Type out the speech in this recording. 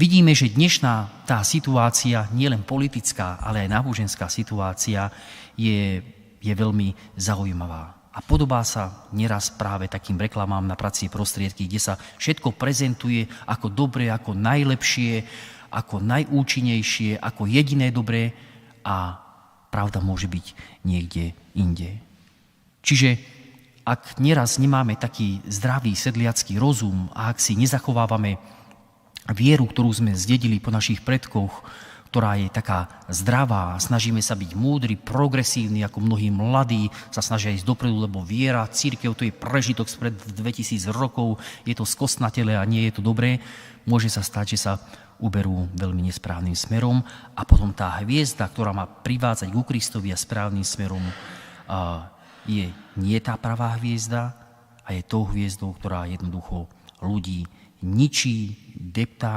Vidíme, že dnešná tá situácia, nielen politická, ale aj náboženská situácia je veľmi zaujímavá. A podobá sa neraz práve takým reklamám na pracie prostriedky, kde sa všetko prezentuje ako dobré, ako najlepšie, ako najúčinnejšie, ako jediné dobré a pravda môže byť niekde inde. Čiže ak neraz nemáme taký zdravý sedliacký rozum a ak si nezachovávame vieru, ktorú sme zdedili po našich predkoch, ktorá je taká zdravá, snažíme sa byť múdri, progresívni, ako mnohí mladí sa snažia ísť dopredu, lebo viera, cirkev, to je prežitok spred 2000 rokov, je to skostnatele a nie je to dobré, môže sa stať, že sa uberú veľmi nesprávnym smerom a potom tá hviezda, ktorá má privádzať ku Kristovi a správnym smerom, nie je tá pravá hviezda a je tou hviezdou, ktorá jednoducho ľudí ničí, deptá